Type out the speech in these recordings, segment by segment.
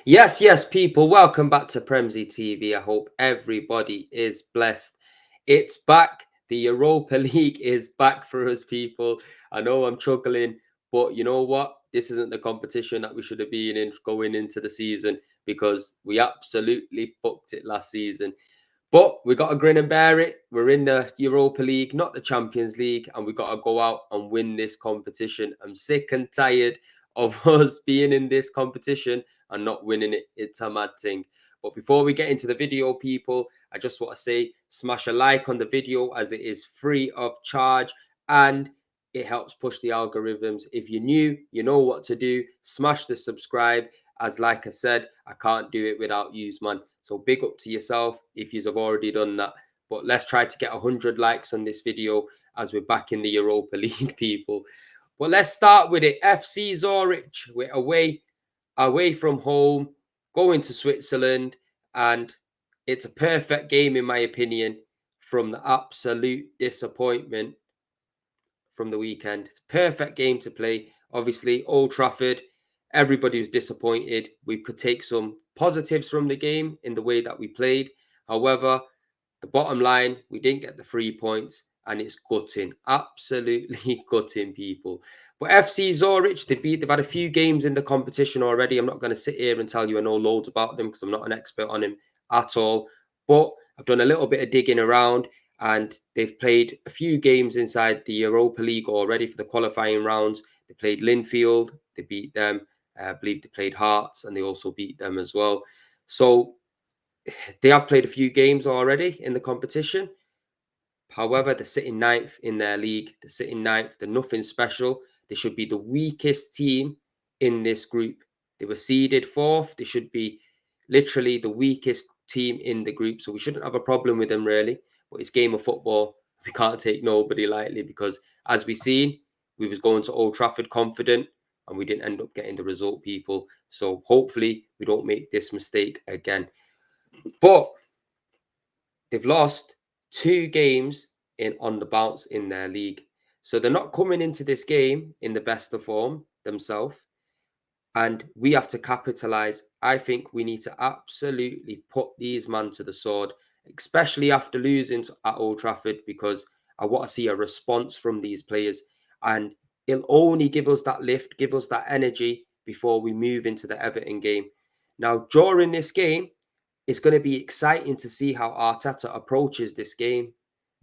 Yes, people, welcome back to Premsy TV. I hope everybody is blessed. It's back. The Europa League is back for us, people. I know I'm chuckling, but you know what? This isn't the competition that we should have been in going into the season because we absolutely fucked it last season. But we got to grin and bear it. We're in the Europa League, not the Champions League, and we got to go out and win this competition. I'm sick and tired of us being in this competition and not winning it. It's a mad thing. But before we get into the video, people, I just want to say smash a like on the video as it is free of charge and it helps push the algorithms. If you're new, you know what to do. Smash the subscribe. As like I said, I can't do it without you, man. So big up to yourself if you've already done that. But let's try to get 100 likes on this video as we're back in the Europa League, people. But let's start with it. FC Zurich, we're away from home, going to Switzerland, and it's a perfect game in my opinion from the absolute disappointment from the weekend. It's a perfect game to play. Obviously, Old Trafford, everybody was disappointed. We could take some positives from the game in the way that we played. However, the bottom line, we didn't get the 3 points, and it's gutting, absolutely gutting, people. But FC Zurich, they've had a few games in the competition already. I'm not going to sit here and tell you I know loads about them because I'm not an expert on them at all. But I've done a little bit of digging around, and they've played a few games inside the Europa League already for the qualifying rounds. They played Linfield, they beat them. I believe they played Hearts, and they also beat them as well. So they have played a few games already in the competition. However, they're sitting ninth in their league. They're sitting ninth. They're nothing special. They should be the weakest team in this group. They were seeded fourth. They should be literally the weakest team in the group. So we shouldn't have a problem with them, really. But it's game of football. We can't take nobody lightly because, as we seen, we was going to Old Trafford confident and we didn't end up getting the result, people. So hopefully we don't make this mistake again. But they've lost 2 games in on the bounce in their league. So they're not coming into this game in the best of form themselves. And we have to capitalize. I think we need to absolutely put these men to the sword, especially after losing at Old Trafford, because I want to see a response from these players. And it'll only give us that lift, give us that energy before we move into the Everton game. Now, during this game, it's going to be exciting to see how Arteta approaches this game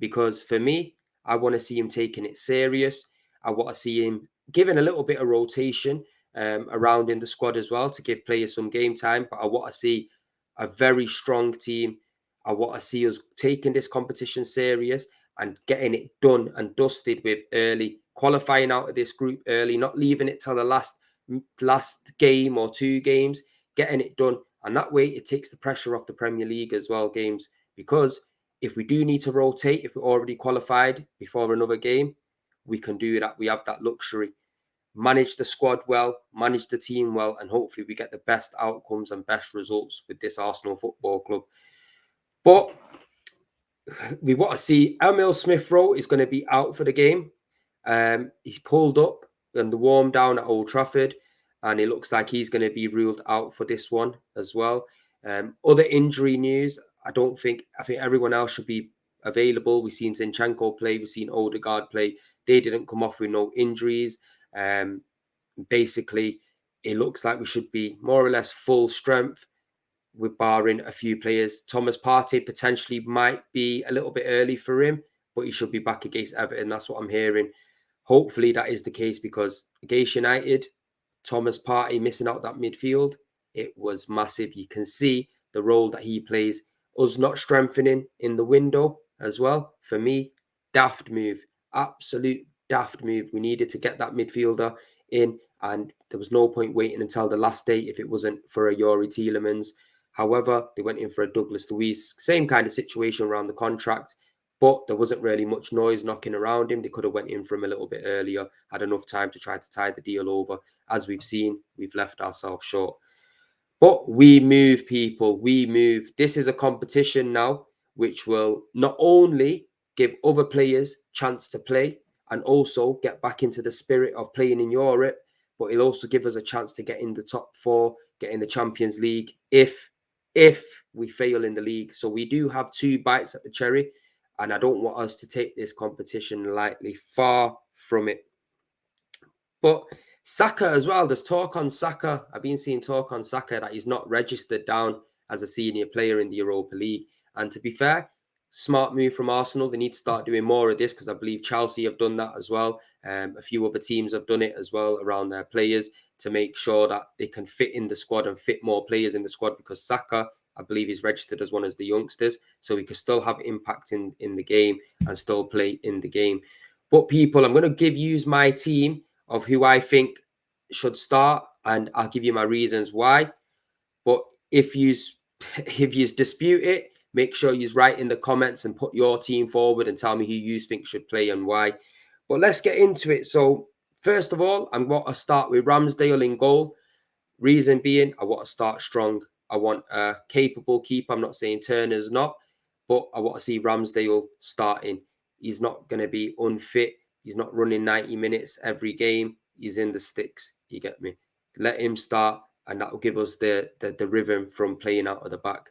because for me, I want to see him taking it serious. I want to see him giving a little bit of rotation around in the squad as well to give players some game time. But I want to see a very strong team. I want to see us taking this competition serious and getting it done and dusted with early, qualifying out of this group early, not leaving it till the last game or 2 games, getting it done. And that way it takes the pressure off the Premier League as well, games. Because if we do need to rotate, if we're already qualified before another game, we can do that. We have that luxury. Manage the squad well, manage the team well, and hopefully we get the best outcomes and best results with this Arsenal Football Club. But we want to see Emil Smith Rowe is going to be out for the game. He's pulled up and the warm down at Old Trafford, and it looks like he's going to be ruled out for this one as well. Other injury news, I think everyone else should be available. We've seen Zinchenko play, we've seen Odegaard play. They didn't come off with no injuries. Basically, it looks like we should be more or less full strength with barring a few players. Thomas Partey potentially might be a little bit early for him, but he should be back against Everton. That's what I'm hearing. Hopefully that is the case because against United, Thomas Partey missing out that midfield, it was massive. You can see the role that he plays. Us not strengthening in the window as well. For me, daft move. Absolute daft move. We needed to get that midfielder in, and there was no point waiting until the last day if it wasn't for a Yuri Tielemans. However, they went in for a Douglas Luiz. Same kind of situation around the contract, but there wasn't really much noise knocking around him. They could have went in for him a little bit earlier, had enough time to try to tie the deal over. As we've seen, we've left ourselves short. But we move, people. We move. This is a competition now, which will not only give other players chance to play and also get back into the spirit of playing in Europe, but it'll also give us a chance to get in the top 4, get in the Champions League if we fail in the league. So we do have 2 bites at the cherry, and I don't want us to take this competition lightly. Far from it. But Saka as well, there's talk on Saka. I've been seeing talk on Saka that he's not registered down as a senior player in the Europa League. And to be fair, smart move from Arsenal. They need to start doing more of this, because I believe Chelsea have done that as well. A few other teams have done it as well around their players, to make sure that they can fit in the squad and fit more players in the squad, because Saka, I believe, is registered as one of the youngsters, so he can still have impact in the game and still play in the game. But people, I'm going to give you my team of who I think should start, and I'll give you my reasons why. But if you dispute it, make sure you write in the comments and put your team forward and tell me who you think should play and why. But let's get into it. So first of all, I'm going to start with Ramsdale in goal. Reason being, I want to start strong. I want a capable keeper. I'm not saying Turner's not, but I want to see Ramsdale starting. He's not going to be unfit. He's not running 90 minutes every game. He's in the sticks. You get me? Let him start, and that will give us the rhythm from playing out of the back.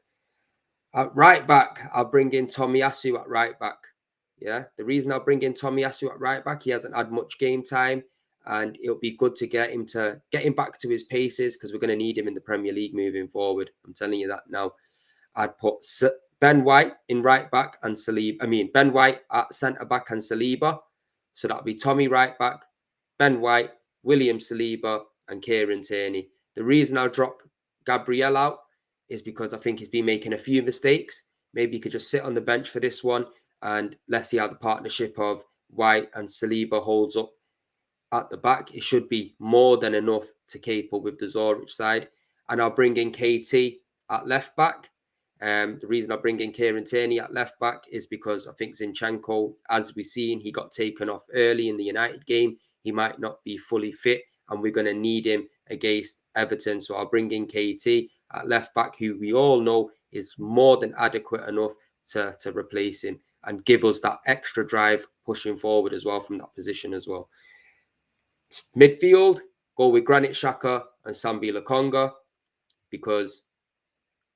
At right back, I'll bring in Tomiyasu at right back. Yeah, the reason I'll bring in Tomiyasu at right back, he hasn't had much game time, and it'll be good to get him back to his paces, because we're going to need him in the Premier League moving forward. I'm telling you that now. I'd put Ben White in right back and Ben White at centre back and Saliba. So that'll be Tommy right back, Ben White, William Saliba, and Kieran Tierney. The reason I'll drop Gabriel out is because I think he's been making a few mistakes. Maybe he could just sit on the bench for this one, and let's see how the partnership of White and Saliba holds up at the back. It should be more than enough to keep up with the Zurich side. And I'll bring in KT at left back. The reason I bring in Kieran Tierney at left back is because I think Zinchenko, as we've seen, he got taken off early in the United game. He might not be fully fit, and we're going to need him against Everton. So I'll bring in KT at left back, who we all know is more than adequate enough to replace him and give us that extra drive pushing forward as well from that position as well. Midfield, go with Granit Xhaka and Sambi Lokonga, because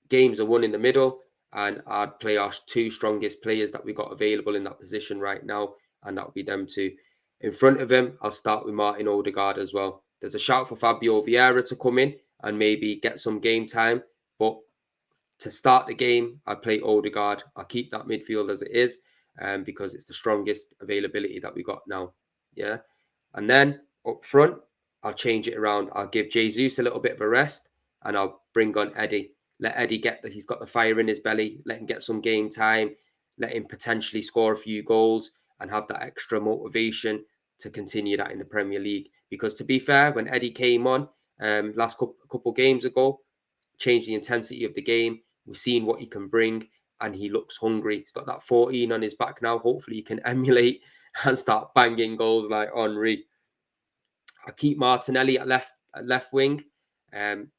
games are won in the middle, and I'd play our 2 strongest players that we got available in that position right now, and that would be them 2. In front of him, I'll start with Martin Odegaard as well. There's a shout for Fabio Vieira to come in and maybe get some game time, but to start the game, I'd play Odegaard. I'll keep that midfield as it is, because it's the strongest availability that we got now. Yeah. And then up front, I'll change it around. I'll give Jesus a little bit of a rest, and I'll bring on Eddie. Let Eddie get that. He's got the fire in his belly. Let him get some game time. Let him potentially score a few goals and have that extra motivation to continue that in the Premier League. Because to be fair, when Eddie came on last couple games ago, changed the intensity of the game. We've seen what he can bring, and he looks hungry. He's got that 14 on his back now. Hopefully he can emulate and start banging goals like Henry. I keep Martinelli at left wing,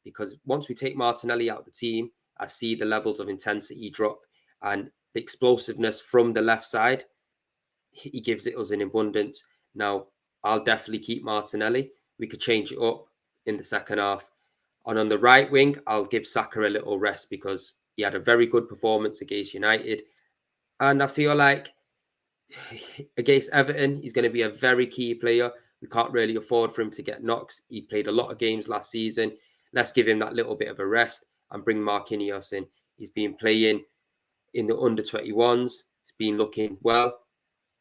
because once we take Martinelli out of the team, I see the levels of intensity drop, and the explosiveness from the left side, he gives it us in abundance. Now, I'll definitely keep Martinelli. We could change it up in the second half. And on the right wing, I'll give Saka a little rest, because he had a very good performance against United. And I feel like against Everton, he's going to be a very key player. We can't really afford for him to get knocks. He played a lot of games last season. Let's give him that little bit of a rest and bring Marquinhos in. He's been playing in the under-21s. He's been looking well.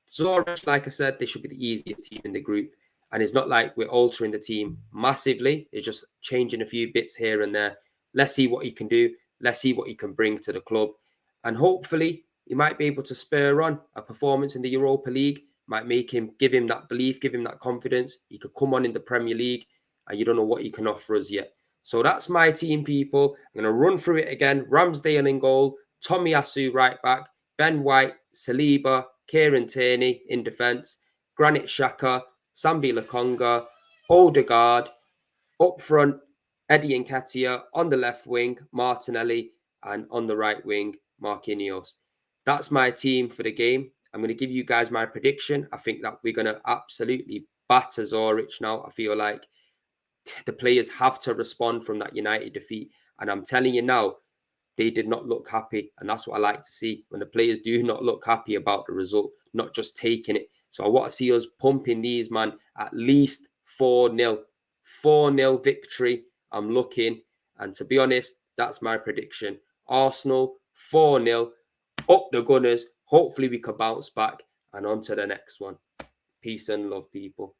Zurich, like I said, they should be the easiest team in the group. And it's not like we're altering the team massively. It's just changing a few bits here and there. Let's see what he can do. Let's see what he can bring to the club. And hopefully, he might be able to spur on a performance in the Europa League. Might give him that belief, give him that confidence. He could come on in the Premier League, and you don't know what he can offer us yet. So that's my team, people. I'm going to run through it again. Ramsdale in goal, Tomiyasu right back, Ben White, Saliba, Kieran Tierney in defence, Granit Xhaka, Sambi Lokonga, Odegaard, up front, Eddie Nketiah, on the left wing, Martinelli, and on the right wing, Marquinhos. That's my team for the game. I'm going to give you guys my prediction. I think that we're going to absolutely batter Zurich now. I feel like the players have to respond from that United defeat. And I'm telling you now, they did not look happy. And that's what I like to see, when the players do not look happy about the result, not just taking it. So I want to see us pumping these, man, at least 4-0. 4-0 victory, I'm looking. And to be honest, that's my prediction. Arsenal, 4-0, up the Gunners. Hopefully we could bounce back, and on to the next one. Peace and love, people.